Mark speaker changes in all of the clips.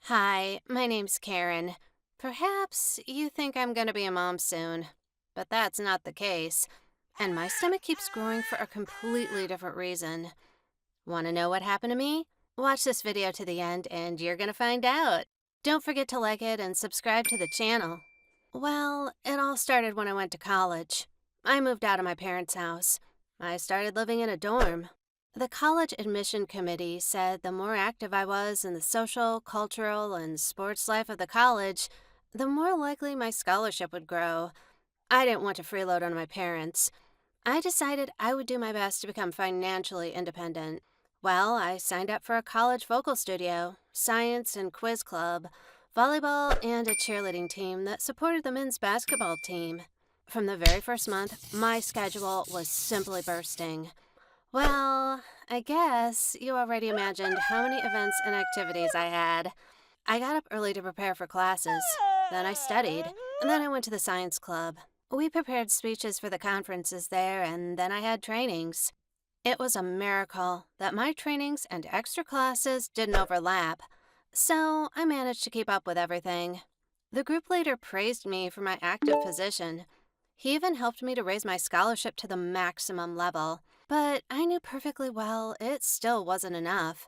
Speaker 1: Hi, my name's Karen. Perhaps you think I'm gonna be a mom soon, but that's not the case. And my stomach keeps growing for a completely different reason. Want to know what happened to me? Watch this video to the end and you're gonna find out. Don't forget to like it and subscribe to the channel. Well, it all started when I went to college. I moved out of my parents' house. I started living in a dorm. The college admission committee said the more active I was in the social, cultural, and sports life of the college, the more likely my scholarship would grow. I didn't want to freeload on my parents. I decided I would do my best to become financially independent. Well, I signed up for a college vocal studio, science and quiz club, volleyball, and a cheerleading team that supported the men's basketball team. From the very first month, my schedule was simply bursting. Well, I guess you already imagined how many events and activities I had. I got up early to prepare for classes. Then I studied. And then I went to the science club. We prepared speeches for the conferences there, and then I had trainings. It was a miracle that my trainings and extra classes didn't overlap. So I managed to keep up with everything. The group leader praised me for my active position. He even helped me to raise my scholarship to the maximum level. But I knew perfectly well it still wasn't enough.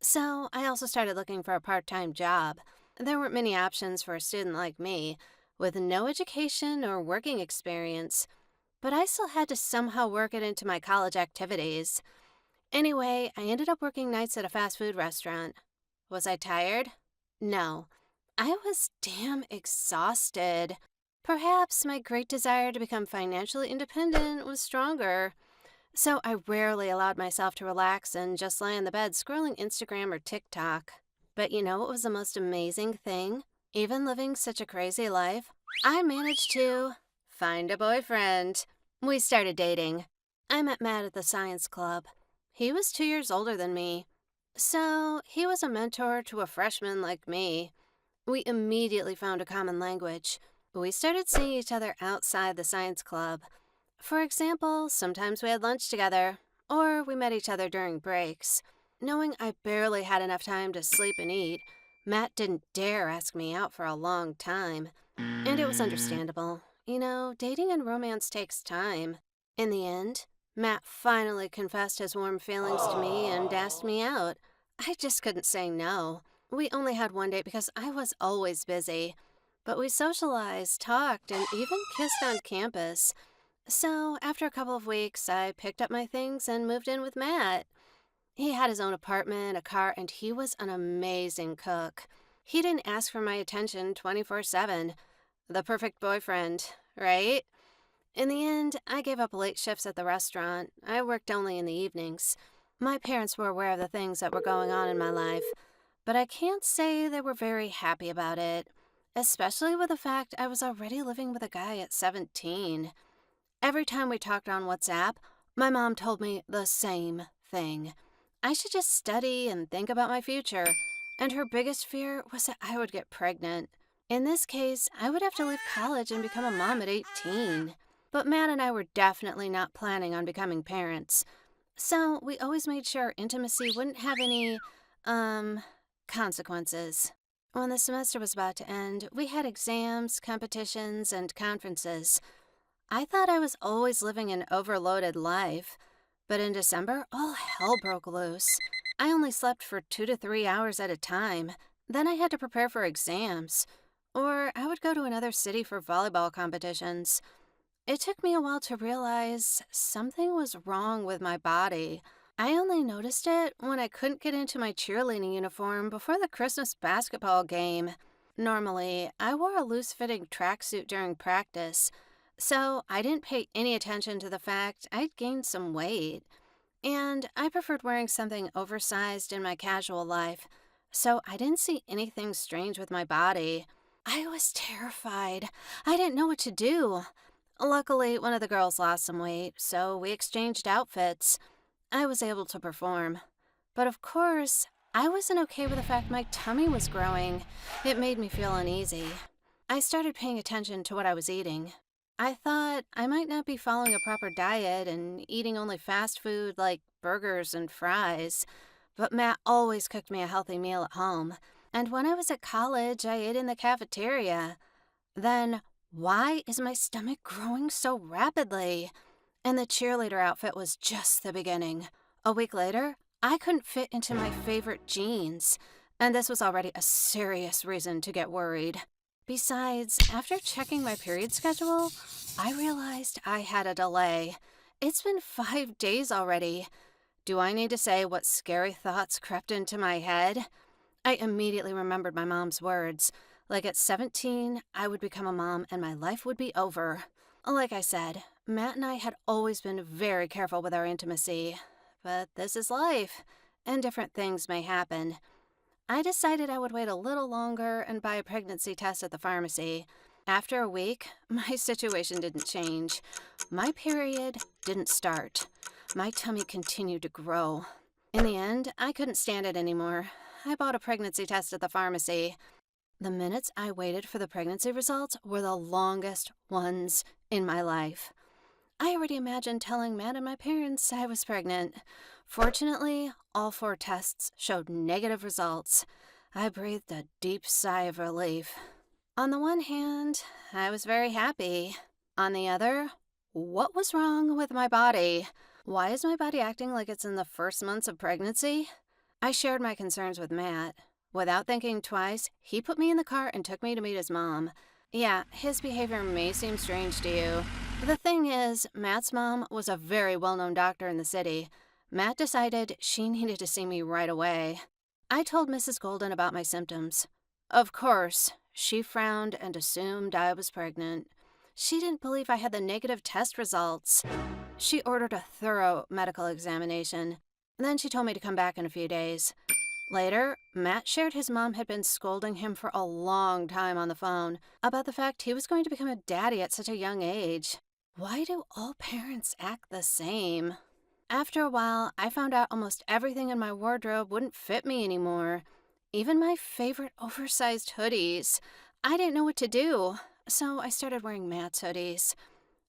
Speaker 1: So I also started looking for a part-time job. There weren't many options for a student like me, with no education or working experience. But I still had to somehow work it into my college activities. Anyway, I ended up working nights at a fast food restaurant. Was I tired? No. I was damn exhausted. Perhaps my great desire to become financially independent was stronger. So I rarely allowed myself to relax and just lie in the bed scrolling Instagram or TikTok. But you know what was the most amazing thing? Even living such a crazy life, I managed to find a boyfriend. We started dating. I met Matt at the science club. He was 2 years older than me. So he was a mentor to a freshman like me. We immediately found a common language. We started seeing each other outside the science club. For example, sometimes we had lunch together, or we met each other during breaks. Knowing I barely had enough time to sleep and eat, Matt didn't dare ask me out for a long time. And it was understandable. You know, dating and romance takes time. In the end, Matt finally confessed his warm feelings to me and asked me out. I just couldn't say no. We only had one date because I was always busy. But we socialized, talked, and even kissed on campus. So, after a couple of weeks, I picked up my things and moved in with Matt. He had his own apartment, a car, and he was an amazing cook. He didn't ask for my attention 24/7. The perfect boyfriend, right? In the end, I gave up late shifts at the restaurant. I worked only in the evenings. My parents were aware of the things that were going on in my life, but I can't say they were very happy about it, especially with the fact I was already living with a guy at 17. Every time we talked on WhatsApp, my mom told me the same thing. I should just study and think about my future, and her biggest fear was that I would get pregnant. In this case, I would have to leave college and become a mom at 18. But Matt and I were definitely not planning on becoming parents. So we always made sure intimacy wouldn't have any, consequences. When the semester was about to end, we had exams, competitions, and conferences. I thought I was always living an overloaded life, but in December, all hell broke loose. I only slept for 2 to 3 hours at a time. Then I had to prepare for exams, or I would go to another city for volleyball competitions. It took me a while to realize something was wrong with my body. I only noticed it when I couldn't get into my cheerleading uniform before the Christmas basketball game. Normally, I wore a loose-fitting tracksuit during practice, so I didn't pay any attention to the fact I'd gained some weight. And I preferred wearing something oversized in my casual life, so I didn't see anything strange with my body. I was terrified. I didn't know what to do. Luckily, one of the girls lost some weight, so we exchanged outfits. I was able to perform. But of course, I wasn't okay with the fact my tummy was growing. It made me feel uneasy. I started paying attention to what I was eating. I thought I might not be following a proper diet and eating only fast food like burgers and fries, but Matt always cooked me a healthy meal at home, And when I was at college, I ate in the cafeteria. Then, why is my stomach growing so rapidly? And the cheerleader outfit was just the beginning. A week later, I couldn't fit into my favorite jeans, and this was already a serious reason to get worried. Besides, after checking my period schedule, I realized I had a delay. It's been 5 days already. Do I need to say what scary thoughts crept into my head? I immediately remembered my mom's words. Like at 17, I would become a mom and my life would be over. Like I said, Matt and I had always been very careful with our intimacy. But this is life, and different things may happen. I decided I would wait a little longer and buy a pregnancy test at the pharmacy. After a week, my situation didn't change. My period didn't start. My tummy continued to grow. In the end, I couldn't stand it anymore. I bought a pregnancy test at the pharmacy. The minutes I waited for the pregnancy results were the longest ones in my life. I already imagined telling Matt and my parents I was pregnant. Fortunately, all 4 tests showed negative results. I breathed a deep sigh of relief. On the one hand, I was very happy. On the other, what was wrong with my body? Why is my body acting like it's in the first months of pregnancy? I shared my concerns with Matt. Without thinking twice, he put me in the car and took me to meet his mom. Yeah, his behavior may seem strange to you. The thing is, Matt's mom was a very well-known doctor in the city. Matt decided she needed to see me right away. I told Mrs. Golden about my symptoms. Of course, she frowned and assumed I was pregnant. She didn't believe I had the negative test results. She ordered a thorough medical examination. Then she told me to come back in a few days. Later, Matt shared his mom had been scolding him for a long time on the phone about the fact he was going to become a daddy at such a young age. Why do all parents act the same? After a while, I found out almost everything in my wardrobe wouldn't fit me anymore. Even my favorite oversized hoodies. I didn't know what to do, so I started wearing Matt's hoodies.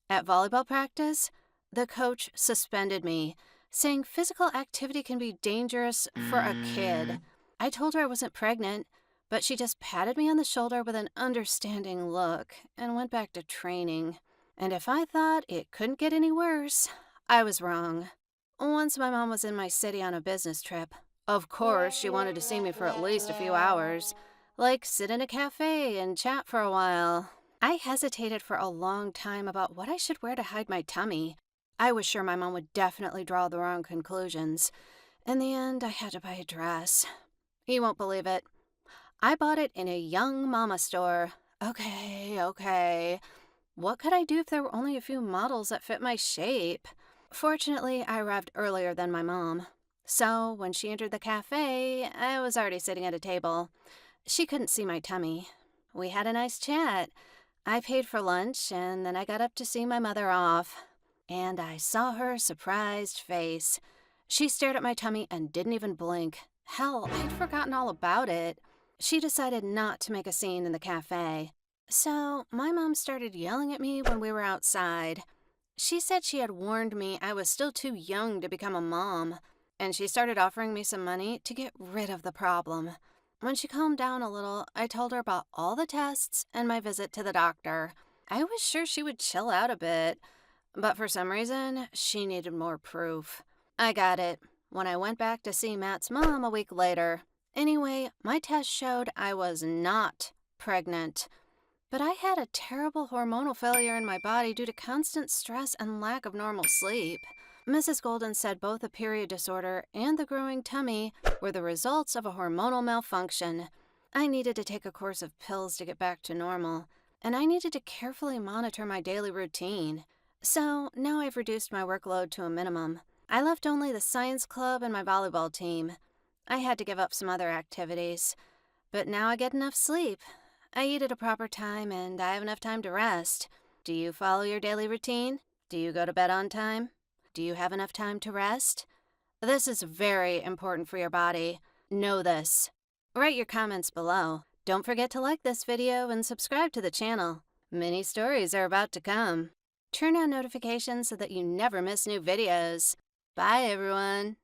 Speaker 1: At volleyball practice, the coach suspended me, saying physical activity can be dangerous for a kid. I told her I wasn't pregnant, but she just patted me on the shoulder with an understanding look and went back to training. And if I thought it couldn't get any worse, I was wrong. Once my mom was in my city on a business trip. Of course, she wanted to see me for at least a few hours, like sit in a cafe and chat for a while. I hesitated for a long time about what I should wear to hide my tummy. I was sure my mom would definitely draw the wrong conclusions. In the end, I had to buy a dress. You won't believe it. I bought it in a young mama store. Okay. What could I do if there were only a few models that fit my shape? Fortunately, I arrived earlier than my mom. So, when she entered the cafe, I was already sitting at a table. She couldn't see my tummy. We had a nice chat. I paid for lunch, and then I got up to see my mother off. And I saw her surprised face. She stared at my tummy and didn't even blink. Hell, I'd forgotten all about it. She decided not to make a scene in the cafe. So, my mom started yelling at me when we were outside. She said she had warned me I was still too young to become a mom, and she started offering me some money to get rid of the problem. When she calmed down a little, I told her about all the tests and my visit to the doctor. I was sure she would chill out a bit, but for some reason, she needed more proof. I got it when I went back to see Matt's mom a week later. Anyway, my test showed I was not pregnant. But I had a terrible hormonal failure in my body due to constant stress and lack of normal sleep. Mrs. Golden said both the period disorder and the growing tummy were the results of a hormonal malfunction. I needed to take a course of pills to get back to normal, and I needed to carefully monitor my daily routine. So now I've reduced my workload to a minimum. I left only the science club and my volleyball team. I had to give up some other activities, but now I get enough sleep. I eat at a proper time, and I have enough time to rest. Do you follow your daily routine? Do you go to bed on time? Do you have enough time to rest? This is very important for your body. Know this. Write your comments below. Don't forget to like this video and subscribe to the channel. Many stories are about to come. Turn on notifications so that you never miss new videos. Bye, everyone.